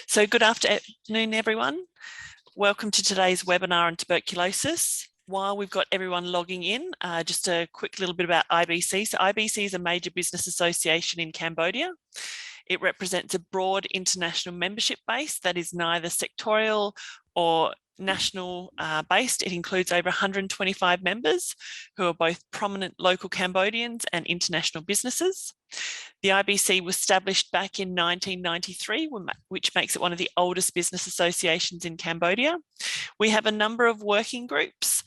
So good afternoon, everyone. Welcome to today's webinar on tuberculosis. While we've got everyone logging in, just a quick little bit about IBC. So IBC is a major business association in Cambodia. It represents a broad international membership base that is neither sectorial or national based. It includes over 125 members who are both prominent local Cambodians and international businesses. The IBC was established back in 1993, which makes it one of the oldest business associations in Cambodia. We have a number of working groups.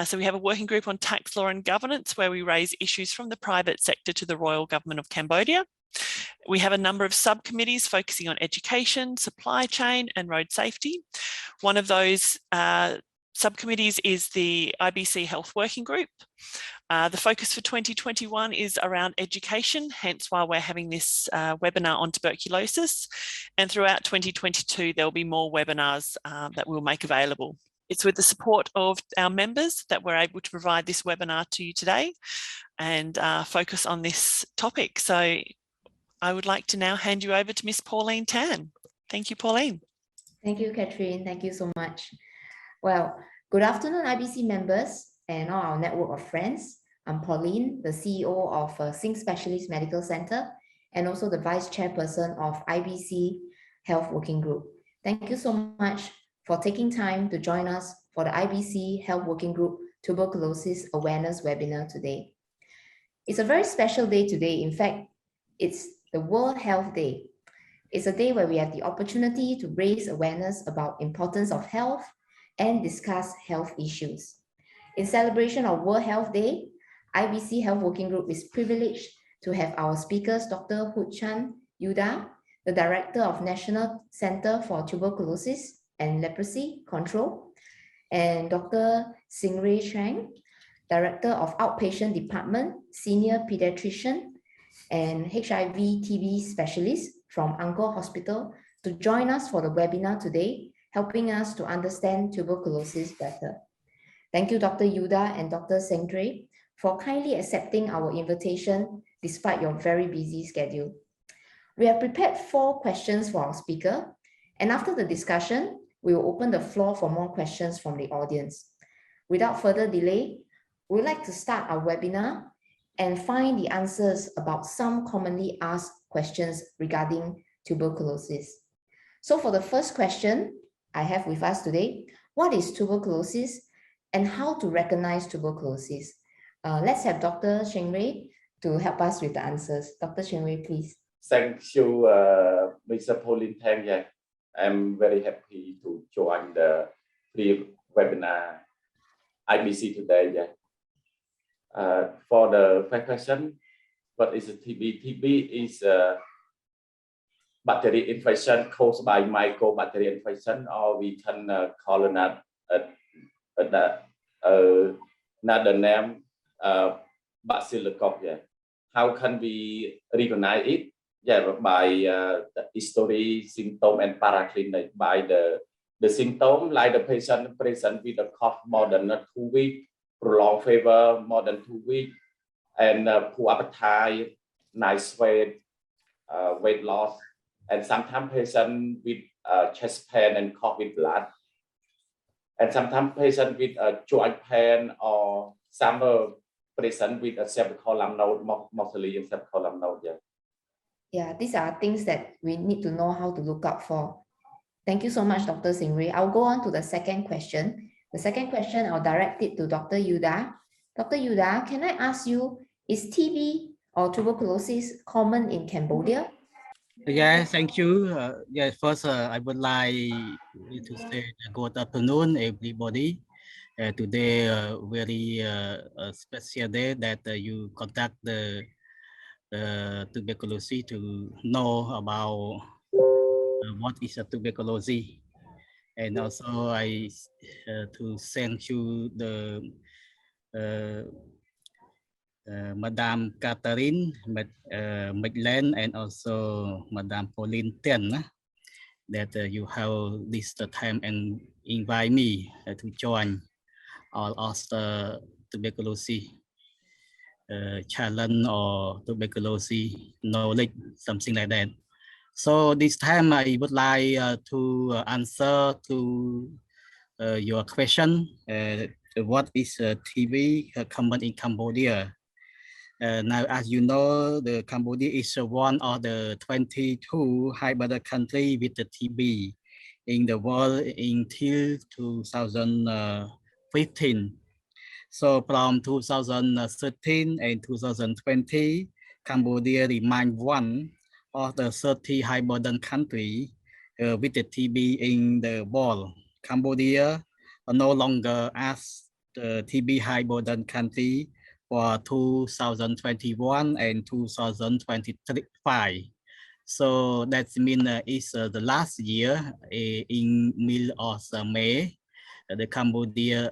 So we have a working group on tax law and governance, where we raise issues from the private sector to the Royal Government of Cambodia. We have a number of subcommittees focusing on education, supply chain and road safety. One of those subcommittees is the IBC Health Working Group. The focus for 2021 is around education, hence why we're having this webinar on tuberculosis. And throughout 2022, there'll be more webinars that we'll make available. It's with the support of our members that we're able to provide this webinar to you today and focus on this topic. So I would like to now hand you over to Miss Pauline Tan. Thank you, Pauline. Thank you, Catherine. Thank you so much. Well, good afternoon, IBC members and all our network of friends. I'm Pauline, the CEO of Sing Specialist Medical Center and also the Vice Chairperson of IBC Health Working Group. Thank you so much for taking time to join us for the IBC Health Working Group Tuberculosis Awareness webinar today. It's a very special day today. In fact, it's the World Health Day. It's a day where we have the opportunity to raise awareness about importance of health and discuss health issues. In celebration of World Health Day, IBC Health Working Group is privileged to have our speakers, Dr. Hootchan Yuda, the Director of National Center for Tuberculosis and Leprosy Control, and Dr. Singray Chang, Director of Outpatient Department, Senior Pediatrician, and HIV/TB Specialist from Angkor Hospital to join us for the webinar today, helping us to understand tuberculosis better. Thank you, Dr. Yuda and Dr. Sengre, for kindly accepting our invitation despite your very busy schedule. We have prepared 4 questions for our speaker, and after the discussion, we will open the floor for more questions from the audience. Without further delay, we would like to start our webinar and find the answers about some commonly asked questions regarding tuberculosis. So for the first question I have with us today, what is tuberculosis and how to recognize tuberculosis? Let's have Dr. Sengray to help us with the answers. Dr. Sengray, please. Thank you, Mr. Pauline Tan. Yeah, I'm very happy to join the free webinar IBC today. Yeah. For the first question, what is TB? TB is a bacterial infection caused by mycobacterial infection, or we can call it another name, bacillococc. Yeah. How can we recognize it? Yeah, by the history, symptom, and paraclinic. By the symptom, like the patient present with a cough more than 2 weeks, prolonged fever more than 2 weeks, and poor appetite, night sweat, weight loss, and sometimes patient with chest pain and cough with blood, and sometimes patient with joint pain or some patient with a cervical lymph node, mausoleum cervical lymph node. Yeah. Yeah, these are things that we need to know how to look out for. Thank you so much, Dr. Singray. I'll go on to the second question. The second question, I'll direct it to Dr. Yuda. Dr. Yuda, can I ask you, is TB or tuberculosis common in Cambodia? Yeah, thank you. First, I would like to say good afternoon, everybody. Today, very special day that you conduct the tuberculosis to know about what is a tuberculosis. And also I to send you the Madame Catherine McLean and also Madame Pauline Tan that you have this time and invite me to join all of the tuberculosis challenge or tuberculosis knowledge, something like that. So this time I would like to answer to your question. What is TB common in Cambodia? Now, as you know, the Cambodia is one of the 22 high-border countries with the TB in the world until 2015. So from 2013 and 2020, Cambodia remained one of the 30 high-burden countries with the TB in the world. Cambodia no longer as the TB high-burden country for 2021 and 2025. So that means it's the last year in middle of May, the Cambodia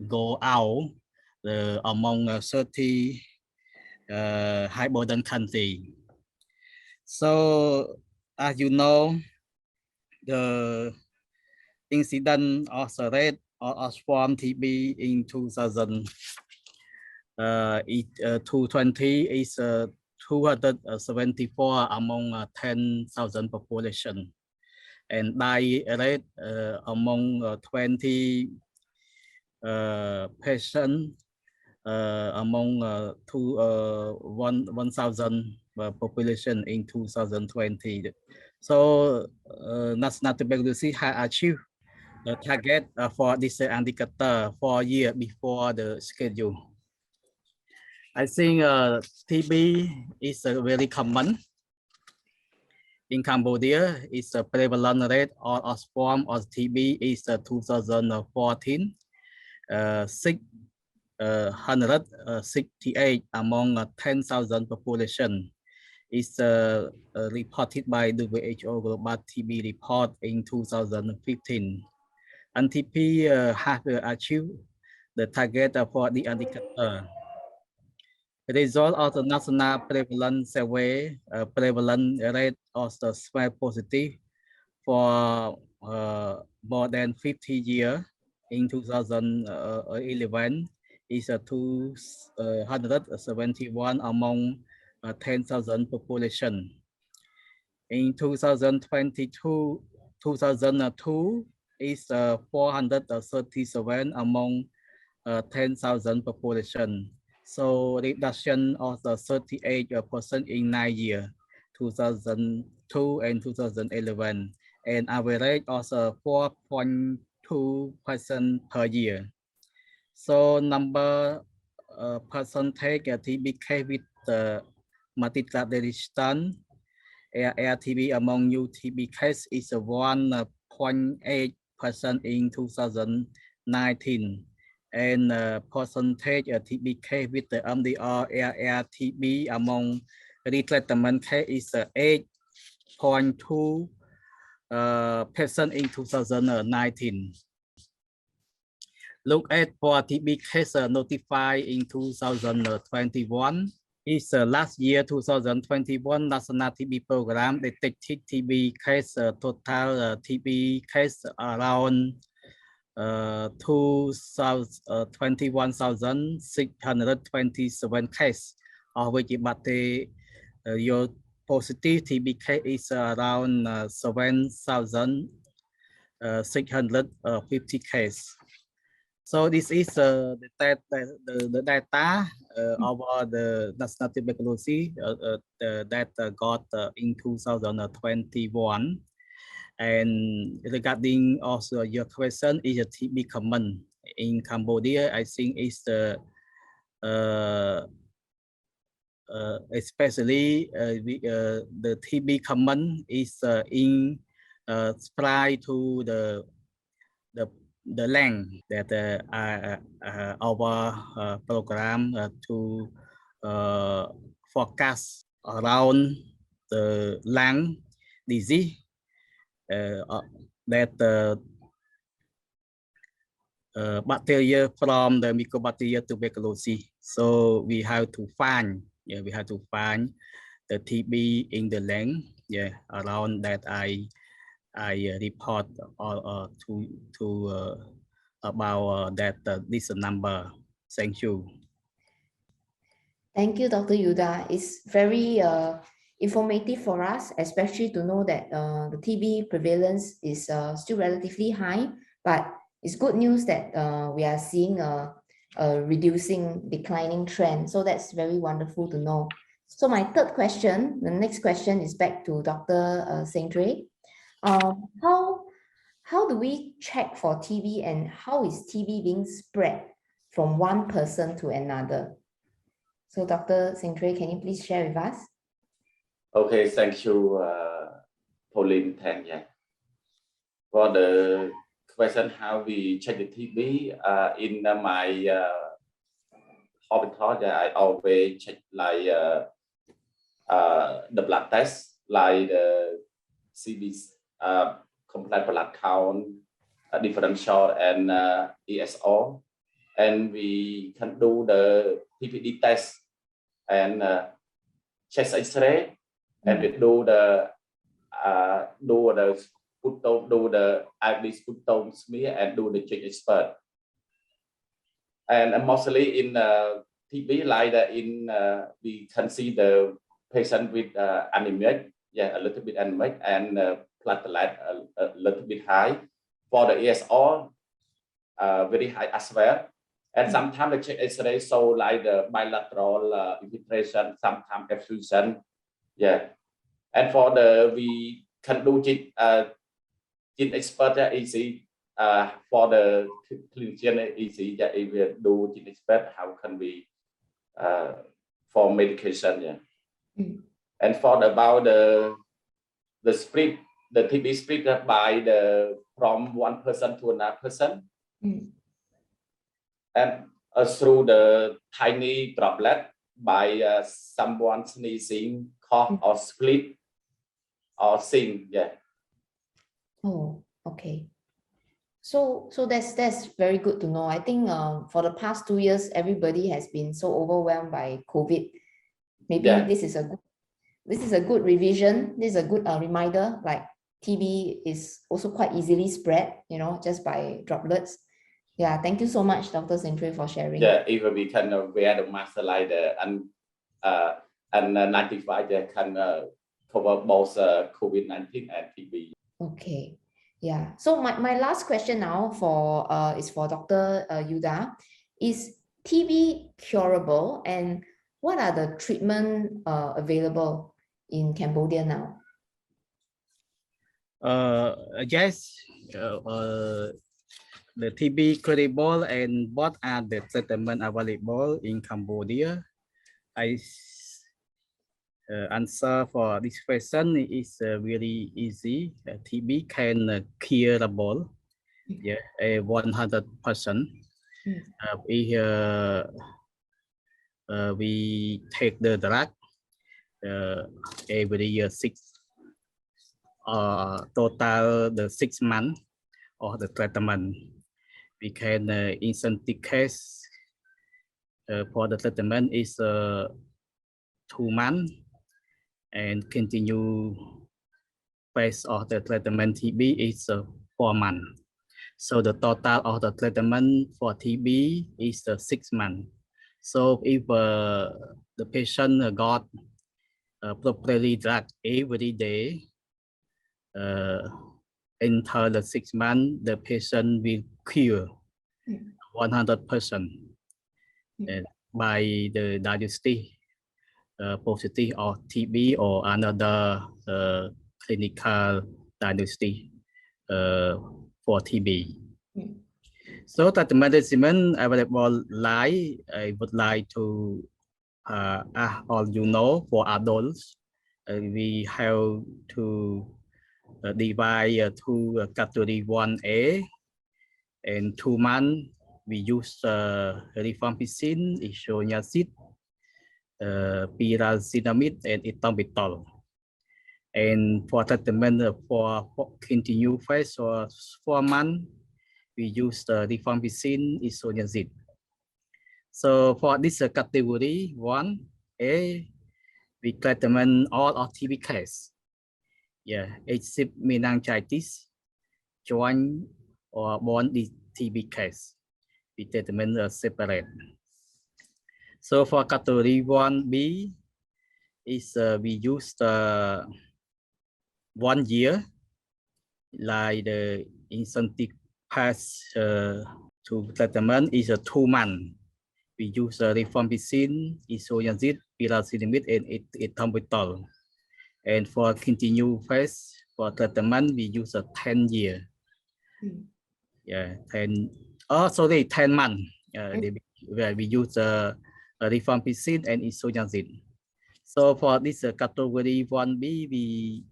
go out among 30 high burden country. So as you know, the incident of the rate of swarm TB in 2020 is 274 among 10,000 population, and die rate among 20 patients among 1,000 population in 2020. So National Tuberculosis has achieved the target for this indicator 4 years before the schedule. I think TB is very common in Cambodia. It's a prevalent rate of form of TB is 2014, 668 among 10,000 population. Is reported by the WHO Global TB report in 2015. NTP has achieved the target for the indicator. The result of the national prevalence survey, prevalent rate of the swab positive for more than 50 years in 2011 is 271 among 10,000 population. In 2002 is 437 among 10,000 population. So reduction of the 38% in 9 years, 2002 and 2011, and average also 4.2% per year. So number percentage TB case with multi-drug resistant ARTB among new TB case is 1.8% in 2019, and percentage TB case with the MDR ARTB among retreatment case is 8.2% in 2019. Look at for TB case notified in 2021. Is last year 2021 National TB program detected TB case total TB case around 21,627 cases, of which your positive TB case is around 7,650 cases. So this is the data about the national tuberculosis that got in 2021. And regarding also your question, is a TB common in Cambodia? I think it's especially the TB common is in supply to the land that our program to forecast around the lung disease that bacteria from the Mycobacteria tuberculosis. So we have to find, the TB in the lung, around that I report to about that this number. Thank you. Thank you, Dr. Yuda. It's very informative for us, especially to know that the TB prevalence is still relatively high, but it's good news that we are seeing a reducing, declining trend. So that's very wonderful to know. So my third question, the next question is back to Dr. Seng Tray. How do we check for TB, and how is TB being spread from one person to another? So Dr. Seng Tray, can you please share with us? Okay, thank you, Pauline. Thank you for the question. How we check the TB in my hospital? I always check like the blood test, like the CBC, complete blood count, differential, and ESO, and we can do the PPD test and chest X-ray. And we do the IB sputum smear and do the check expert. And mostly in TB, like we can see the patient with anemic, a little bit anemic, and platelet a little bit high. For the ESO, very high as well. And sometimes the check X-ray show like the bilateral infiltration, sometimes effusion. And for we can do gene expert easy. For the clinician easy. If we do gene expert, how can we for medication? And for about the split, the TB split by from one person to another person, and through the tiny droplet by someone sneezing, cough, or split, or sing. Oh, okay. So that's very good to know. I think for the past 2 years, everybody has been so overwhelmed by COVID. Maybe this is a good revision. This is a good reminder. Like TB is also quite easily spread, just by droplets. Yeah, thank you so much, Dr. Seng Tray, for sharing. Even we can wear the mask like and 95 can cover both COVID-19 and TB. Okay. Yeah. So my last question now is for Dr. Yuda. Is TB curable, and what are the treatment available in Cambodia now? Yes, the TB curable, and what are the treatment available in Cambodia? I answer for this question is really easy. TB can curable, 100%. We take the drug every year, total the 6 months of the treatment. We can incentive case for the treatment is 2 months, and continue phase of the treatment TB is 4 months. So the total of the treatment for TB is 6 months. So if the patient got properly drug every day, enter the 6 months, the patient will cure 100% by the diagnostic positive of TB or another clinical diagnostic for TB. So that the medicine available, like I would like to all for adults, we have to divide to category 1A, and 2 months we use rifampicin, isoniazid, pyrazinamide, and ethambutol. And for treatment for continued phase for 4 months, we use the rifampicin, isoniazid. So for this category 1A, we treatment all of TB case. Except meningitis, joint or bone TB case, we treatment separate. So for category 1B, is we use 1 year, like the incentive pass to treatment is 2 months. We use rifampicin, isoniazid, pyrazinamide, and ethambutol. And for continued phase for treatment, we use 10 year. Yeah, 10 months. Where we use rifampicin and isoniazid. So for this category 1B, we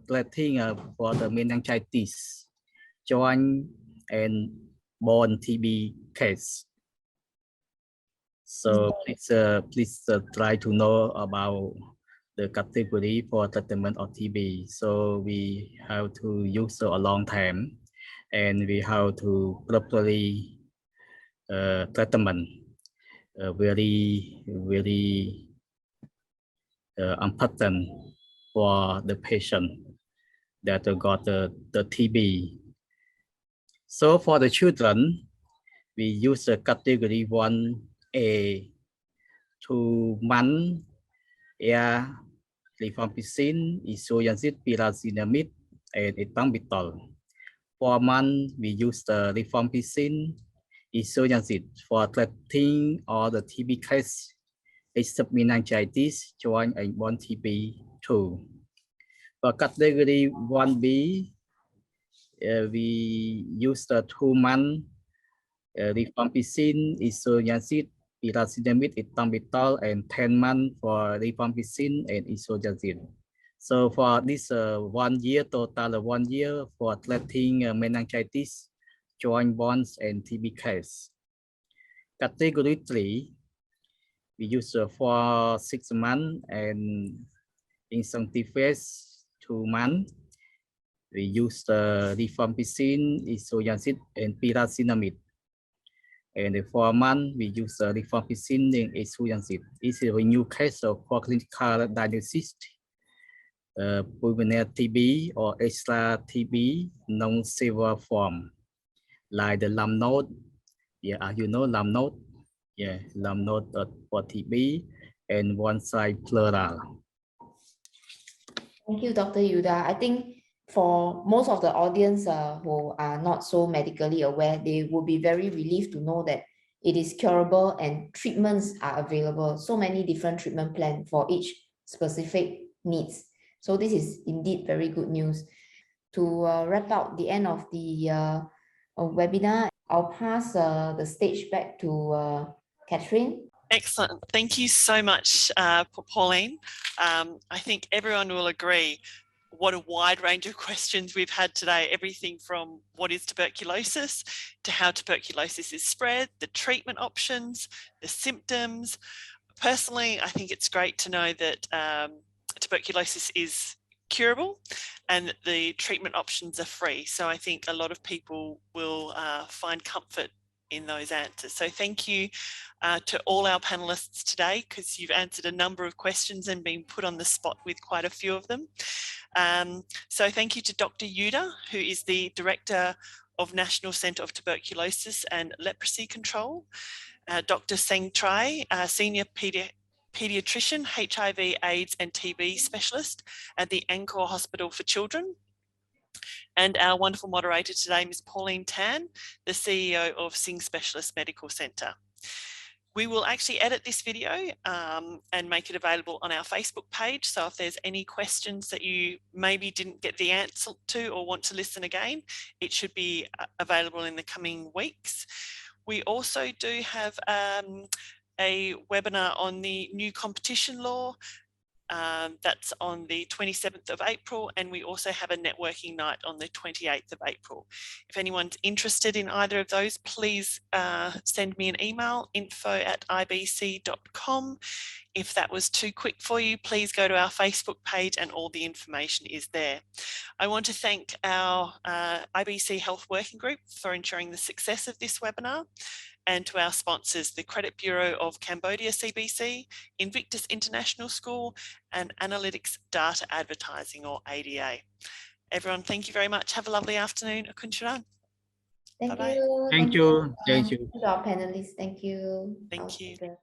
treating for the meningitis, joint and bone TB case. So please try to know about the category for treatment of TB. So we have to use a long time, and we have to properly treatment very important for the patient that got the TB. So for the children, we use the category 1A, 2 months, rifampicin, isoniazid, pyrazinamide, and ethambutol. 4 months, we use the rifampicin, isoniazid for treating all the TB case, except meningitis, joint and bone TB too. For category 1B, we use the 2 months rifampicin, isoniazid, pyrazinamide, ethambutol, and 10 months for rifampicin and isoniazid. So for this 1 year, total 1 year for treating meningitis, joint bonds, and TB case. Category 3, we use for 6 months and incentive phase 2 months. We use the rifampicin, isoniazid, and pyrazinamide. And the 4 months, we use rifampicin and isoniazid. This is a new case for clinical diagnosis, pulmonary TB or extra TB, non-severe form, like the lump node. Yeah, you know lump node. Yeah, lump node for TB and one side pleural. Thank you, Dr. Yuda. I think for most of the audience who are not so medically aware, they will be very relieved to know that it is curable and treatments are available. So many different treatment plans for each specific needs. So this is indeed very good news. To wrap up the end of the webinar, I'll pass the stage back to Catherine. Excellent. Thank you so much, Pauline. I think everyone will agree what a wide range of questions we've had today, everything from what is tuberculosis to how tuberculosis is spread, the treatment options, the symptoms. Personally, I think it's great to know that tuberculosis is curable and that the treatment options are free. So I think a lot of people will find comfort in those answers. So thank you to all our panelists today, because you've answered a number of questions and been put on the spot with quite a few of them. So thank you to Dr. Yuda, who is the Director of National Centre of Tuberculosis and Leprosy Control, Dr. Seng Trai, Senior Paediatrician, HIV, AIDS and TB Specialist at the Angkor Hospital for Children, and our wonderful moderator today, Ms. Pauline Tan, the CEO of Sing Specialist Medical Centre. We will actually edit this video and make it available on our Facebook page. So if there's any questions that you maybe didn't get the answer to or want to listen again, it should be available in the coming weeks. We also do have a webinar on the new competition law. That's on the 27th of April, and we also have a networking night on the 28th of April. If anyone's interested in either of those, please send me an email, info@ibc.com. If that was too quick for you, please go to our Facebook page and all the information is there. I want to thank our IBC Health Working Group for ensuring the success of this webinar, and to our sponsors, the Credit Bureau of Cambodia CBC, Invictus International School, and Analytics Data Advertising, or ADA. Everyone, thank you very much. Have a lovely afternoon. Akun Charan. Thank Bye-bye. you. Thank you. Thank you. To our panelists. Thank you. Thank you.